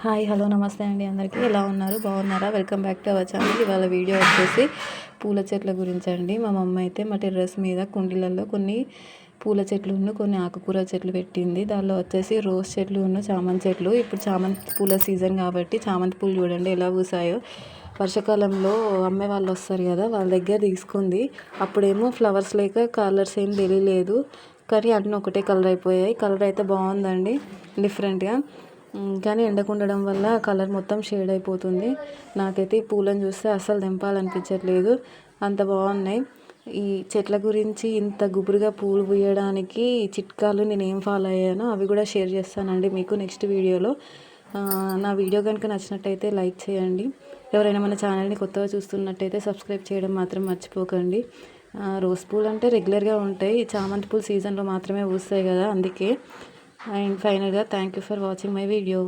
Hi hello నమస్తే అండి అందరికీ ఎలా ఉన్నారు బాగున్నారా welcome back to our channel. ఇవాళ వీడియో వచ్చేసి పూల చెట్ల గురించి అండి. మా మమ్మ అయితే మా టెర్రస్ మీద కుండీలలో కొన్ని పూల చెట్లు కొన్ని ఆకుకూర చెట్లు పెట్టింది. దానిలో వచ్చేసి రోజ్ చెట్లు చామంతి చెట్లు. ఇప్పుడు చామంతి పూల సీజన్ కాబట్టి చామంతి పూలు చూడండి ఎలా పూసాయో. వర్షాకాలంలో అమ్మే వాళ్ళు వస్తారు కదా, వాళ్ళ దగ్గర తీసుకుంది. అప్పుడేమో ఫ్లవర్స్ లేక కలర్స్ ఏం తెలియలేదు, కానీ అన్నీ ఒకటే కలర్ అయిపోయాయి. కలర్ అయితే బాగుందండి డిఫరెంట్గా, కానీ ఎండకు ఉండడం వల్ల కలర్ మొత్తం షేడ్ అయిపోతుంది. నాకైతే ఈ పూలను చూస్తే అస్సలు తెంపాలనిపించట్లేదు, అంత బాగున్నాయి. ఈ చెట్ల గురించి ఇంత గుబురుగా పూలు పూయడానికి చిట్కాలు నేను ఏం ఫాలో అయ్యానో అవి కూడా షేర్ చేస్తానండి మీకు నెక్స్ట్ వీడియోలో. నా వీడియో కనుక నచ్చినట్టయితే లైక్ చేయండి. ఎవరైనా మన ఛానల్ని కొత్తగా చూస్తున్నట్టయితే సబ్స్క్రైబ్ చేయడం మాత్రం మర్చిపోకండి. రోజ్ పూలు అంటే రెగ్యులర్గా ఉంటాయి, చామంతి పూలు సీజన్లో మాత్రమే పూస్తాయి కదా, అందుకే. అండ్ ఫైనల్గా thank you for watching my video.